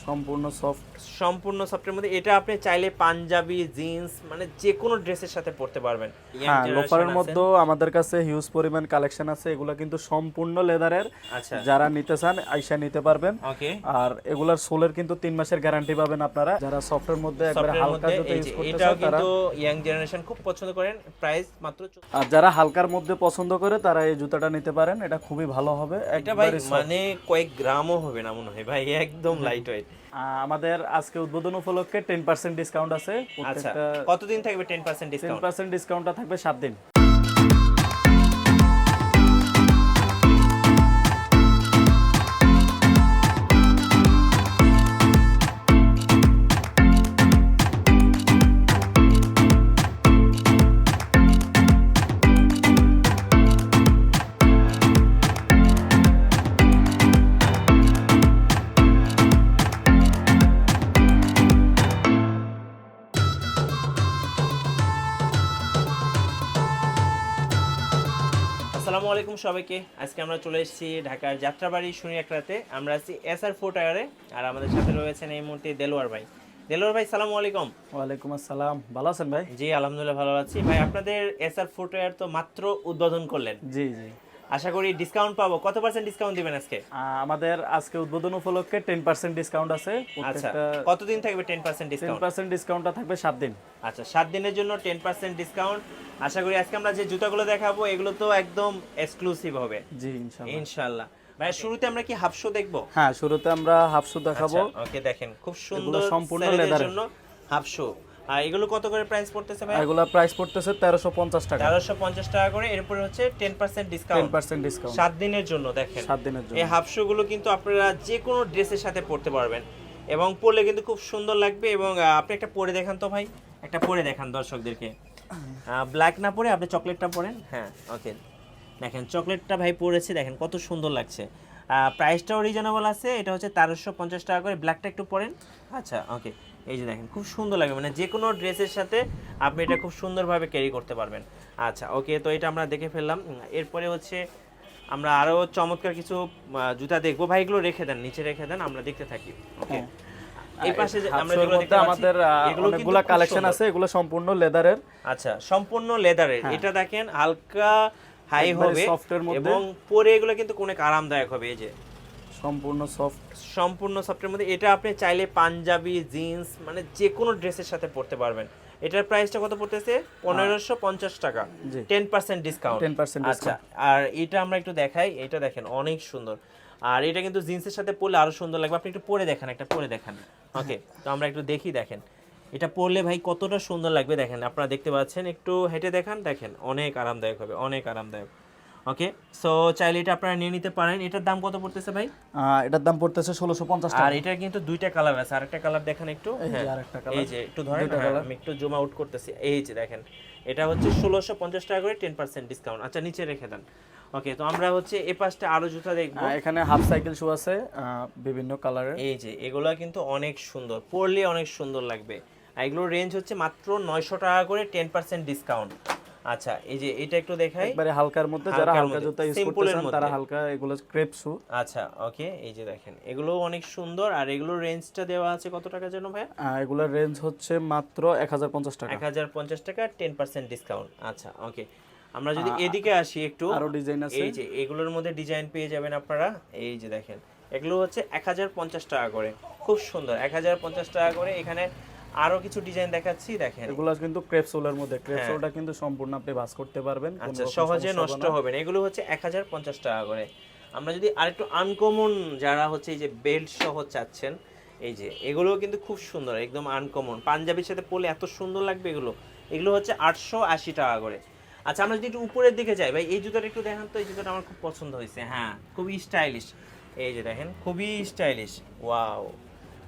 সম্পূর্ণ সফটের মধ্যে এটা আপনি চাইলে পাঞ্জাবি জিন্স মানে যে কোনো ড্রেসের সাথে পরতে পারবেন। হ্যাঁ, লোফারের মধ্যেও আমাদের কাছে হিউজ পরিমাণ কালেকশন আছে। এগুলা কিন্তু সম্পূর্ণ লেদারের। আচ্ছা, যারা নিতে চান আইসা নিতে পারবেন। ওকে। আর এগুলার সোলের কিন্তু 3 মাসের গ্যারান্টি পাবেন আপনারা। যারা সফটের মধ্যে একবারে হালকা জুতা ইউজ করতে চান এটাও তারা, কিন্তু ইয়াং জেনারেশন খুব পছন্দ করেন। প্রাইস মাত্র আর যারা হালকার মধ্যে পছন্দ করে তারা এই জুতাটা নিতে পারেন। এটা খুবই ভালো হবে। এটা ভাই মানে কয়েক গ্রামও হবে না মনে হয় ভাই, একদম লাইট ওয়েট। আমাদের আজকে উদ্বোধন উপলক্ষে 10% ডিসকাউন্ট আছে। আচ্ছা, কতদিন থাকবে 10% ডিসকাউন্ট? 10% ডিসকাউন্টটা থাকবে 7 দিন। আসসালামু আলাইকুম সবাইকে। আজকে আমরা চলে এসেছি ঢাকার যাত্রাবাড়ি শনিয়াকড়াতে। আমরা আছি এসআর ফোর টায়ারে, আর আমাদের সাথে রয়েছেন এই মুহূর্তে দেলোয়ার ভাই। দেলোয়ার ভাই, সালামু আলাইকুম। ওয়ালাইকুম আসসালাম। ভালো আছেন ভাই? জি আলহামদুলিল্লাহ ভালো আছি ভাই। আপনাদের এসআর ফোর টায়ার তো মাত্র উদ্বোধন করলেন, জি জি। আশা করি ডিসকাউন্ট পাবো। কত পার্সেন্ট ডিসকাউন্ট দিবেন আজকে? আমাদের আজকে উদ্বোধন উপলক্ষে 10% ডিসকাউন্ট আছে। আচ্ছা, কতদিন থাকবে 10% ডিসকাউন্ট? 10% ডিসকাউন্টটা থাকবে 7 দিন। আচ্ছা, 7 দিনের জন্য 10% ডিসকাউন্ট। আশা করি আজকে আমরা যে জুতাগুলো দেখাবো এগুলো তো একদম এক্সক্লুসিভ হবে। জি ইনশাআল্লাহ। ইনশাআল্লাহ। ভাই শুরুতে আমরা কি হাফ শো দেখবো? হ্যাঁ, শুরুতে আমরা হাফ শু দেখাবো। ওকে, দেখেন খুব সুন্দর সম্পূর্ণ ছেলেদের লেদারের জন্য হাফ শো। আর এগুলো কত করে প্রাইস পড়তেছে ভাই? এগুলা প্রাইস পড়তেছে 1350 টাকা। 1350 টাকা করে। এরপরে হচ্ছে 10% ডিসকাউন্ট। 10% ডিসকাউন্ট 7 দিনের জন্য। দেখেন 7 দিনের জন্য এই হাফ শো গুলো কিন্তু আপনারা যে কোনো ড্রেসের সাথে পরতে পারবেন এবং পরলে কিন্তু খুব সুন্দর লাগবে। এবং আপনি একটা পরে দেখান তো ভাই, একটা পরে দেখান দর্শকদেরকে। ব্ল্যাক না পরে আপনি চকলেটটা পরেন। হ্যাঁ ওকে, দেখেন চকলেটটা ভাই পরেছে, দেখেন কত সুন্দর লাগছে। প্রাইসটাও রিজনেবল আছে। এটা হচ্ছে 1350 টাকা করে। ব্ল্যাকটা একটু পরেন। আচ্ছা ওকে, এই যে দেখেন খুব সুন্দর লাগবে, মানে যে কোনো ড্রেসের সাথে আপনি এটা খুব সুন্দরভাবে ক্যারি করতে পারবেন। আচ্ছা ওকে, তো এটা আমরা দেখে ফেললাম। এরপরে হচ্ছে আমরা আরও চমৎকার কিছু জুতা দেখবো। ভাই এগুলো রেখে দেন, নিচে রেখে দেন, আমরা দেখতে থাকি। ওকে, এই পাশে আমরা যেগুলো দেখতে পাচ্ছি আমাদের অনেকগুলা কালেকশন আছে। এগুলো সম্পূর্ণ লেদারের। আচ্ছা, সম্পূর্ণ লেদারের। এটা দেখেন হালকা হাই হবে এবং পরে এগুলো কিন্তু অনেক আরামদায়ক হবে। এই যে সম্পূর্ণ সফটের মধ্যে এটা আপনি চাইলে পাঞ্জাবি জিন্স মানে যে কোনো ড্রেসের সাথে পরতে পারবেন। এটার প্রাইসটা কত পড়তেছে? 1550 টাকা। 10% ডিসকাউন্ট। আচ্ছা, আর এটা আমরা একটু দেখাই। এটা দেখেন অনেক সুন্দর, আর এটা কিন্তু জিন্সের সাথে পরলে আরো সুন্দর লাগবে। আপনি একটু পরে দেখান, একটা পরে দেখান। ওকে, তো আমরা একটু দেখি। দেখেন এটা পরলে ভাই কতটা সুন্দর লাগবে। দেখেন আপনারা দেখতে পাচ্ছেন, একটু হেঁটে দেখান। দেখেন অনেক আরামদায়ক হবে, অনেক আরামদায়ক। ওকে, সো চাইলে এটা আপনারা নিয়ে নিতে পারেন। এটার দাম কত পড়তেছে ভাই? এটার দাম পড়তেছে 1650 টাকা। আর এটা কিন্তু দুইটা কালার আছে। আরেকটা কালার দেখেন একটু। হ্যাঁ, এই যে একটু ধরেন, আমি একটু জুম আউট করতেছি। এই যে দেখেন এটা হচ্ছে 1650 টাকা করে, 10% ডিসকাউন্ট। আচ্ছা, নিচে রেখে দেন। ওকে, তো আমরা হচ্ছে এই পাশটা আরো জুতা দেখবো। এখানে হাফ সাইকেল শু আছে বিভিন্ন কালারের। এই যে এগুলা কিন্তু অনেক সুন্দর, পরলে অনেক সুন্দর লাগবে। আর এগুলোর রেঞ্জ হচ্ছে মাত্র 900 টাকা করে, 10% ডিসকাউন্ট। আচ্ছা, এই যে এটা একটু দেখাই। একবারে হালকার মধ্যে, যারা হালকা জুতা ইউজ করতে চান তারা হালকা এগুলো ক্রেপ শু। আচ্ছা ওকে, এই যে দেখেন এগুলো অনেক সুন্দর। আর এগুলোর রেঞ্জটা দেওয়া আছে কত টাকা যেন ভাই? এগুলোর রেঞ্জ হচ্ছে মাত্র 1050 টাকা। 1050 টাকা, 10% ডিসকাউন্ট। আচ্ছা ওকে, আমরা যদি এদিকে আসি একটু, আরো ডিজাইন আছে। এই যে এগুলোর মধ্যে ডিজাইন পেয়ে যাবেন আপনারা। এই যে দেখেন এগুলো হচ্ছে 1050 টাকা করে, খুব সুন্দর। 1050 টাকা করে। এখানে আরো কিছু ডিজাইন দেখাচ্ছি। দেখেন এগুলো কিন্তু ক্রেপ সোলের মধ্যে। ক্রেপ সোলটা কিন্তু সম্পূর্ণ আপনি ভাঁজ করতে পারবেন, আচ্ছা সহজে নষ্ট হবে না। এগুলো হচ্ছে 1050 টাকা করে। আমরা যদি আরেকটু আনকমন, যারা হচ্ছে এই যে বেল্ট সহ চাচ্ছেন, এই যে এগুলো কিন্তু খুব সুন্দর, একদম আনকমন। পাঞ্জাবির সাথে পরলে এত সুন্দর লাগবে। এগুলো এগুলো হচ্ছে 880 টাকা করে। আচ্ছা, আমরা যদি একটু উপরের দিকে যাই ভাই, এই জুতাটা একটু দেখান তো। এই জুতাটা আমার খুব পছন্দ হয়েছে। হ্যাঁ, খুবই স্টাইলিশ। এই যে দেখেন খুবই স্টাইলিশ। ওয়াও,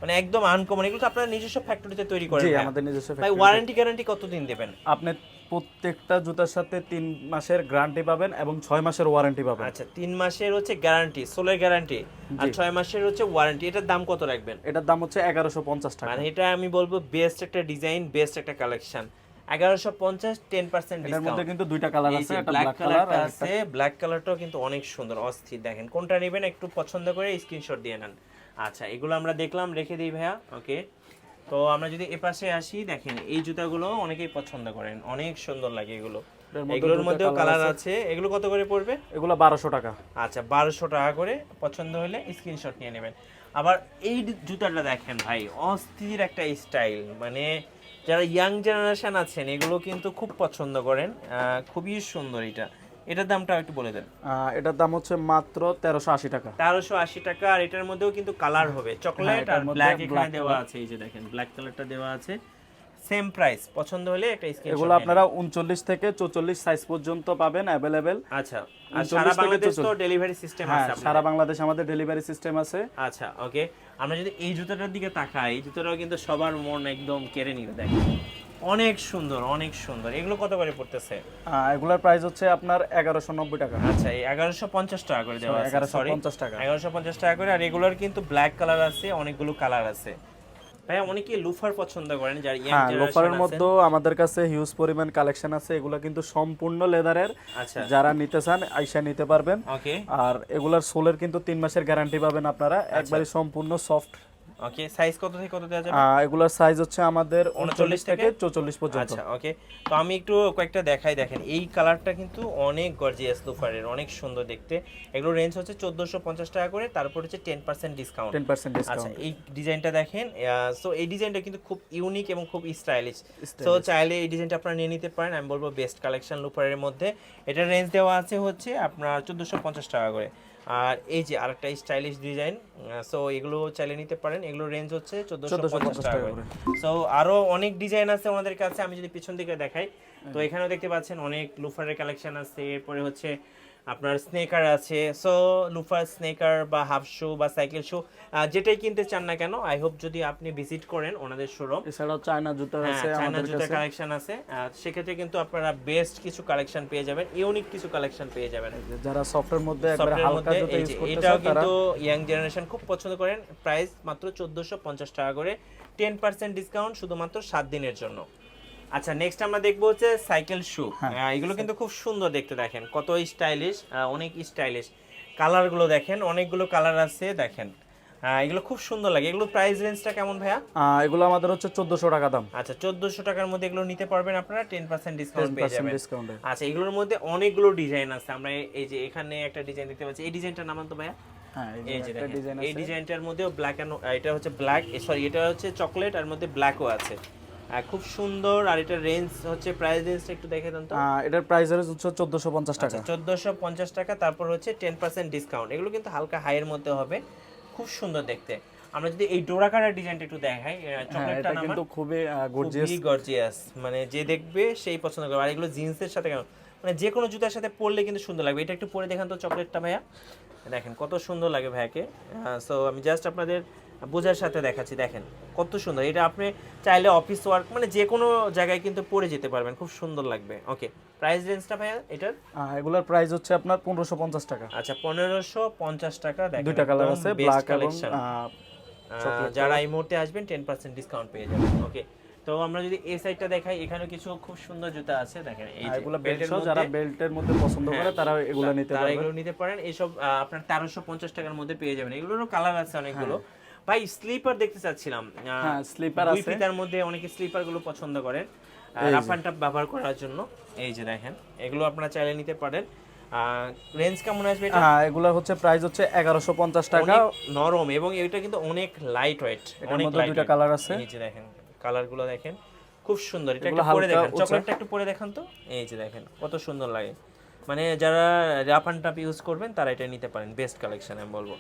মানে একদম আনকমন। এগুলো তো আপনারা নিজস্ব ফ্যাক্টরিতে তৈরি করেন? জি, আমাদের নিজস্ব ফ্যাক্টরি। ভাই ওয়ারেন্টি গ্যারান্টি কতদিন দেবেন? আপনি প্রত্যেকটা জুতার সাথে 3 মাসের গ্যারান্টি পাবেন এবং 6 মাসের ওয়ারেন্টি পাবেন। আচ্ছা, 3 মাসের হচ্ছে গ্যারান্টি, সোলের গ্যারান্টি, আর 6 মাসের হচ্ছে ওয়ারেন্টি। এটার দাম কত রাখবেন? এটার দাম হচ্ছে 1150 টাকা। মানে এটা আমি বলবো বেস্ট একটা ডিজাইন, বেস্ট একটা কালেকশন। 1150, 10% ডিসকাউন্ট। এর মধ্যে কিন্তু দুইটা কালার আছে, একটা ব্ল্যাক ব্ল্যাক কালার আছে। ব্ল্যাক কালারটাও কিন্তু অনেক সুন্দর, অস্থির। দেখেন কোনটা নেবেন একটু পছন্দ করে স্ক্রিনশট দিয়ে নেন। আচ্ছা, এগুলো আমরা দেখলাম, রেখে দিই ভাইয়া। ওকে, তো আমরা যদি এ পাশে আসি, দেখেন এই জুতাগুলো অনেকেই পছন্দ করেন, অনেক সুন্দর লাগে এগুলো। এগুলোর মধ্যেও কালার আছে। এগুলো কত করে পড়বে? এগুলো 1200 টাকা। আচ্ছা, 1200 টাকা করে। পছন্দ হলে স্ক্রিনশট নিয়ে নেবেন। আবার এই জুতাটা দেখেন ভাই, অস্থির একটা স্টাইল, মানে যারা ইয়াং জেনারেশন আছেন এগুলো কিন্তু খুব পছন্দ করেন। খুবই সুন্দর এটা। এটার দামটা একটু বলে দেন। এটার দাম হচ্ছে মাত্র 1380 টাকা। 1380 টাকা। আর এটার মধ্যেও কিন্তু কালার হবে, চকলেট আর ব্ল্যাক এখানে দেওয়া আছে। এই যে দেখেন ব্ল্যাক কালারটা দেওয়া আছে। Same price. পছন্দ হলে একটা স্ক্রিনশট। এগুলো আপনারা 39 থেকে 44 সাইজ পর্যন্ত পাবেন अवेलेबल। আচ্ছা, আর সারা বাংলাদেশ তো ডেলিভারি সিস্টেম আছে আপনাদের? সারা বাংলাদেশ আমাদের ডেলিভারি সিস্টেম আছে। আচ্ছা, ওকে। আমরা যদি এই জুতাটার দিকে তাকাই, এই জুতাটাও কিন্তু সবার মন একদম কেড়ে নিবে। দেখেন অনেক সুন্দর, অনেক সুন্দর। এগুলো কত করে পড়তেছে? এগুলোর প্রাইস হচ্ছে আপনার 1190 টাকা। আচ্ছা, এই 1150 টাকা করে দেওয়া আছে। 1150 টাকা। 1150 টাকা করে। আর এগুলোর কিন্তু ব্ল্যাক কালার আছে, অনেকগুলো কালার আছে। ভাই অনেকে লুফার পছন্দ করেন, যারা ইয়াং জেনারেশন আছে। লোফারের মধ্যেও আমাদের কাছে হিউজ পরিমাণ কালেকশন আছে। এগুলো কিন্তু সম্পূর্ণ লেদারের। আচ্ছা, যারা নিতে চান আইসা নিতে পারবেন। ওকে। আর এগুলার সোলের কিন্তু 3 মাসের গ্যারান্টি পাবেন আপনারা, একবারে সম্পূর্ণ সফট। ওকে, সাইজ কত থেকে কত দেওয়া যাবে? এগুলার সাইজ হচ্ছে আমাদের 39 থেকে 44 পর্যন্ত। আচ্ছা, ওকে। তো আমি একটু কয়েকটা দেখাই। দেখেন এই কালারটা কিন্তু অনেক গর্জিয়াস, লুফারের অনেক সুন্দর দেখতে। এগুলো রেঞ্জ হচ্ছে 1450 টাকা করে, তারপর হচ্ছে 10% ডিসকাউন্ট। 10% আচ্ছা, ডিসকাউন্ট। এই ডিজাইনটা দেখেন। সো এই ডিজাইনটা কিন্তু খুব ইউনিক এবং খুব স্টাইলিশ। সো চাইলে এই ডিজাইনটা আপনারা নিয়ে নিতে পারেন। আমি বলবো বেস্ট কালেকশন লুফারের মধ্যে। এটার রেঞ্জ দেওয়া আছে হচ্ছে আপনার 1450 টাকা করে। আর এই যে আরেকটা স্টাইলিশ ডিজাইন, সো এগুলো চাইলে নিতে পারেন। এগুলো রেঞ্জ হচ্ছে 1450 টাকা করে। সো আরো অনেক ডিজাইন আছে আমাদের কাছে। আমি যদি পিছন দিকে দেখাই, তো এখানেও দেখতে পাচ্ছেন অনেক লুফারের কালেকশন আছে। এরপরে হচ্ছে আপনার স্নেকার আছে। সো লুফার, স্নেকার বা হাফ শু বা সাইকেল শু, যেটাই কিনতে চান না কেন, আই হোপ যদি আপনি ভিজিট করেন ওনাদের শোরুম। এছাড়াও চায়না জুতা আছে, চায়না আমাদের জুতার কাছে কালেকশন আছে। সেক্ষেত্রে কিন্তু আপনারা বেস্ট কিছু কালেকশন পেয়ে যাবেন, ইউনিক কিছু কালেকশন পেয়ে যাবেন। যারা সফটের মধ্যে একবারে সফটের হালকা মধ্যে জুতা এই ইউজ যে করতে এটাও চান তারা কিন্তু ইয়াং জেনারেশন খুব পছন্দ করেন। প্রাইস মাত্র 1450 টাকা করে, 10% ডিসকাউন্ট শুধুমাত্র 7 দিনের জন্য। আচ্ছা, নেক্সট আমরা দেখবো হচ্ছে সাইকেল শু। এগুলো কিন্তু খুব সুন্দর দেখতে। দেখেন কত স্টাইলিশ, অনেক স্টাইলিশ। কালারগুলো দেখেন, অনেকগুলো কালার আছে। দেখেন এগুলো খুব সুন্দর লাগে। এগুলো প্রাইস রেঞ্জটা কেমন ভাইয়া? এগুলো আমাদের হচ্ছে 1400 টাকা দাম। আচ্ছা, 1400 টাকার মধ্যে এগুলো নিতে পারবেন আপনারা, 10% ডিসকাউন্ট পেয়ে যাবেন। ডিসকাউন্টে। আচ্ছা, এগুলোর মধ্যে অনেকগুলো ডিজাইন আছে। আমরা এই যে এখানে একটা ডিজাইন দেখতে পাচ্ছি। এই ডিজাইনটার নাম তো ভাইয়া? এই যে দেখেন, এই ডিজাইনটার মধ্যেও ব্ল্যাক এন্ড, এটা হচ্ছে ব্ল্যাক, সরি এটা হচ্ছে চকলেট, আর মধ্যে ব্ল্যাকও আছে। খুব সুন্দর। আর এটা রেঞ্জ হচ্ছে, প্রাইস রেঞ্জটা একটু দেখে দেন তো। এটার প্রাইস হচ্ছে 1450 টাকা। 1450 টাকা, তারপর হচ্ছে 10% ডিসকাউন্ট। এগুলো কিন্তু হালকা হাইয়ের মধ্যে হবে, খুব সুন্দর দেখতে। আমরা যদি এই ডোরা কাটার ডিজাইনটা একটু দেখাই, চকলেটটা এটা কিন্তু খুবই গর্জিয়াস, মানে যে দেখবে সেই পছন্দ করবে। আর এগুলো জিন্সের সাথে কেন, মানে যে কোনো জুতার সাথে পরলে কিন্তু সুন্দর লাগবে। এটা একটু পরে দেখান তো চকলেটটা ভাইয়া। দেখেন কত সুন্দর লাগে ভাইয়াকে। সো আমি জাস্ট আপনাদের বোঝার সাথে দেখাচ্ছি। দেখেন কত সুন্দর। এটা আপনি চাইলে অফিস ওয়ার্ক, মানে যে কোনো জায়গায় কিন্তু পরে যেতে পারবেন, খুব সুন্দর লাগবে। ওকে, প্রাইস রেঞ্জটা ভাইয়া এটার? এগুলোর প্রাইস হচ্ছে আপনার 1550 টাকা। আচ্ছা, 1550 টাকা। দেখেন দুইটা কালার আছে, ব্ল্যাক এবং যারা এই মুহূর্তে আসবেন 10% ডিসকাউন্ট পেয়ে যাবেন। ওকে, তো আমরা যদি এই সাইডটা দেখাই, এখানে কিছু খুব সুন্দর জুতা আছে। দেখেন এই যে এগুলো বেল্ট সহ, যারা বেল্টের মধ্যে পছন্দ করে তারা এগুলো নিতে পারবে। এগুলো নিতে পারেন। এইসব আপনার 1350 টাকার মধ্যে পেয়ে যাবেন। এগুলোরও কালার আছে অনেকগুলো। ভাই স্লিপার দেখতে চাচ্ছিলাম। স্লিপার আছে। দুই ফিতার মধ্যে অনেকে স্লিপার গুলো পছন্দ করেন রাফ অ্যান্ড টাফ ব্যবহার করার জন্য। এই যে দেখেন, এগুলো আপনারা চাইলে নিতে পারেন। রেঞ্জ কেমন আসবে এটা? এগুলো হচ্ছে প্রাইস হচ্ছে 1150 টাকা। নরম, এবং এটা কিন্তু অনেক লাইট ওয়েট। অনেক দুইটা কালার আছে। এই যে দেখেন কালারগুলো দেখেন, খুব সুন্দর। এটা একটু পরে দেখেন, চকলেটটা একটু পরে দেখান তো। এই যে দেখেন কত সুন্দর লাগে। মানে যারা রাফ অ্যান্ড টাফ ইউজ করবেন তারা এটা নিতে পারেন। বেস্ট কালেকশন আমি বলবো।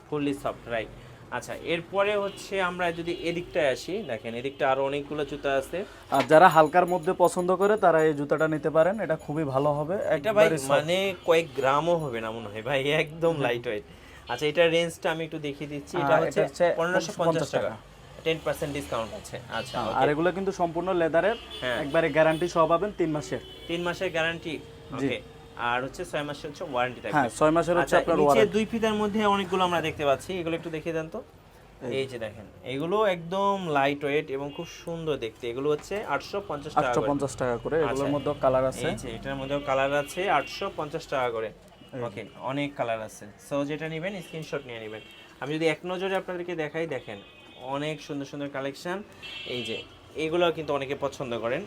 Fully soft, right. আচ্ছা, এরপরে হচ্ছে আমরা যদি এদিকটায় আসি, দেখেন এদিকটা আরো অনেকগুলো জুতা আছে। আর যারা হালকার মধ্যে পছন্দ করে তারা এই জুতাটা নিতে পারেন। এটা খুবই ভালো হবে। এটা ভাই মানে কয়েক গ্রামও হবে না মনে হয় ভাই, একদম লাইট ওয়েট। আচ্ছা, এটার রেঞ্জটা আমি একটু দেখিয়ে দিচ্ছি। এটা হচ্ছে 1550 টাকা, 10% ডিসকাউন্ট আছে। আচ্ছা, আর এগুলো কিন্তু সম্পূর্ণ লেদারের, একবারে গ্যারান্টি সহ পাবেন 3 মাসের। 3 মাসের গ্যারান্টি। ওকে, আর হচ্ছে 6 মাসের হচ্ছে ওয়ারেন্টি থাকবে। 6 মাসের হচ্ছে আপনার ওয়ারেন্টি। নিচে দুই ফিতার মধ্যে অনেকগুলো আমরা দেখতে পাচ্ছি, এগুলো একটু দেখিয়ে দেন তো। এই যে দেখেন, এগুলো একদম লাইট ওয়েট এবং খুব সুন্দর দেখতে। এগুলো হচ্ছে 850 টাকা করে। এগুলোর মধ্যে কালার আছে। এই যে এটার মধ্যেও কালার আছে, 850 টাকা করে। ওকে, অনেক কালার আছে। সো যেটা নেবেন স্ক্রিনশট নিয়ে নেবেন। আমি যদি এক নজরে আপনাদেরকে দেখাই, দেখেন অনেক সুন্দর সুন্দর কালেকশন। এই যে এগুলো কিন্তু অনেকে পছন্দ করেন,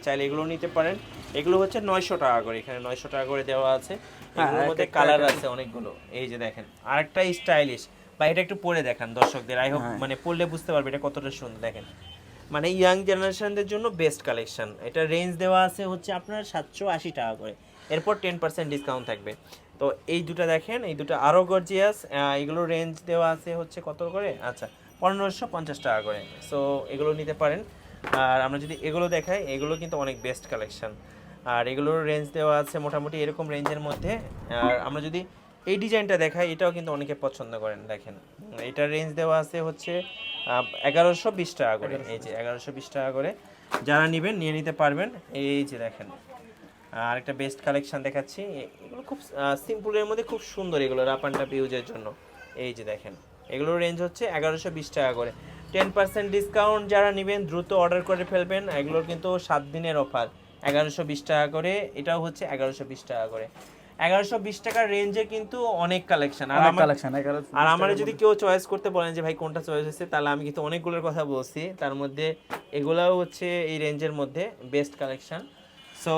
চাইলে এগুলো নিতে পারেন। এগুলো হচ্ছে 900 টাকা করে, এখানে 900 টাকা করে দেওয়া আছে। এগুলোর মধ্যে কালার আছে অনেকগুলো। এই যে দেখেন আরেকটা স্টাইলিশ, বা এটা একটু পরে দেখান দর্শকদের, আই হোপ মানে পরলে বুঝতে পারবে এটা কতটা সুন্দর। দেখেন মানে ইয়াং জেনারেশনদের জন্য বেস্ট কালেকশন। এটা রেঞ্জ দেওয়া আছে হচ্ছে আপনার 780 টাকা করে, এরপর 10% ডিসকাউন্ট থাকবে। তো এই দুটো দেখেন, এই দুটো আরও গর্জিয়াস। এগুলো রেঞ্জ দেওয়া আছে হচ্ছে কত করে, আচ্ছা 1550 টাকা করে। সো এগুলো নিতে পারেন। আর আমরা যদি এগুলো দেখাই, এগুলো কিন্তু অনেক বেস্ট কালেকশন। আর এগুলোর রেঞ্জ দেওয়া আছে মোটামুটি এরকম রেঞ্জের মধ্যে। আর আমরা যদি এই ডিজাইনটা দেখাই, এটাও কিন্তু অনেকে পছন্দ করেন। দেখেন এটার রেঞ্জ দেওয়া আছে হচ্ছে 1120 টাকা করে। এই যে 1120 টাকা করে, যারা নেবেন নিয়ে নিতে পারবেন। এই যে দেখেন আর একটা বেস্ট কালেকশন দেখাচ্ছি। এগুলো খুব সিম্পলের মধ্যে খুব সুন্দর, এগুলো রাপ অ্যান্ড টাপ ইউজের জন্য। এই যে দেখেন এগুলোর রেঞ্জ হচ্ছে 1120 টাকা করে, 10% ডিসকাউন্ট। যারা নেবেন দ্রুত অর্ডার করে ফেলবেন। এগুলোর কিন্তু 7 দিনের অফার, 1120 টাকা করে। এটাও হচ্ছে 1120 টাকা করে। 1120 টাকার রেঞ্জে কিন্তু অনেক কালেকশন। আর আমার যদি কেউ চয়েস করতে বলেন যে ভাই কোনটা চয়েস হয়েছে, তাহলে আমি কিন্তু অনেকগুলোর কথা বলছি, তার মধ্যে এগুলাও হচ্ছে এই রেঞ্জের মধ্যে বেস্ট কালেকশন। সো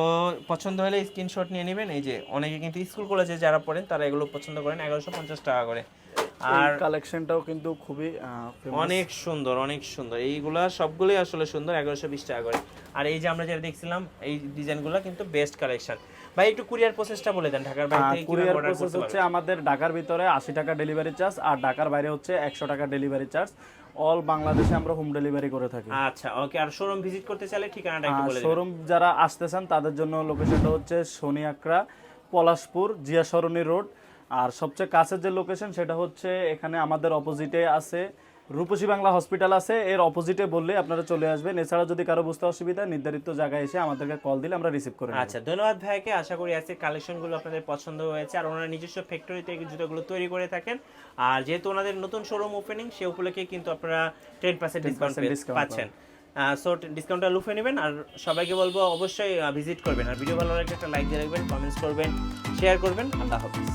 পছন্দ হলে স্ক্রিনশট নিয়ে নেবেন। এই যে অনেকে কিন্তু স্কুল কলেজে যারা পড়েন তারা এগুলো পছন্দ করেন। 1150 টাকা করে। আর কালেকশনটাও কিন্তু খুবই অনেক সুন্দর, অনেক সুন্দর। এইগুলা সবগুলোই আসলে সুন্দর, 1120 টাকা করে। আর এই যে আমরা যেটা দেখছিলাম এই ডিজাইনগুলো কিন্তু বেস্ট কালেকশন। ভাই একটু কুরিয়ার প্রসেসটা বলে দেন, ঢাকার বাইরে থেকে কিভাবে কুরিয়ার অর্ডার প্রসেস করতে হচ্ছে পারবে? আমাদের ঢাকার ভিতরে 80 টাকা ডেলিভারি চার্জ, আর ঢাকার বাইরে হচ্ছে 100 টাকা ডেলিভারি চার্জ। অল বাংলাদেশে আমরা হোম ডেলিভারি করে থাকি। আচ্ছা ওকে। আর শোরুম ভিজিট করতে চাইলে ঠিকানাটা একটু বলে দিন। শোরুম যারা আসতে চান তাদের জন্য লোকেশনটা হচ্ছে শনি আকরা, পলাশপুর, জিয়া সরণি রোড। আর সবচেয়ে কাছের যে লোকেশন সেটা হচ্ছে এখানে আমাদের অপোজিটে আছে রূপসী বাংলা হসপিটাল আছে, এর অপোজিটে বললে আপনারা চলে আসবেন। এছাড়া যদি কারো বুঝতে অসুবিধা, নির্ধারিত জায়গায় এসে আমাদেরকে কল দিলে আমরা রিসিভ করে নেব। আচ্ছা ধন্যবাদ ভাইকে। আশা করি আজকে কালেকশনগুলো আপনাদের পছন্দ হয়েছে। আর ওনারা নিজস্ব ফ্যাক্টরিতে এই জুতোগুলো তৈরি করে থাকেন। আর যেহেতু ওনাদের নতুন শোরুম ওপেনিং, সে উপলক্ষে কিন্তু আপনারা 10% ডিসকাউন্ট পাচ্ছেন। সো ডিসকাউন্টটা লুফে নেবেন। আর সবাইকে বলবো অবশ্যই ভিজিট করবেন। আর ভিডিও ভালো লাগলে একটা লাইক দিয়ে রাখবেন, কমেন্টস করবেন, শেয়ার করবেন। আল্লাহ হাফিজ।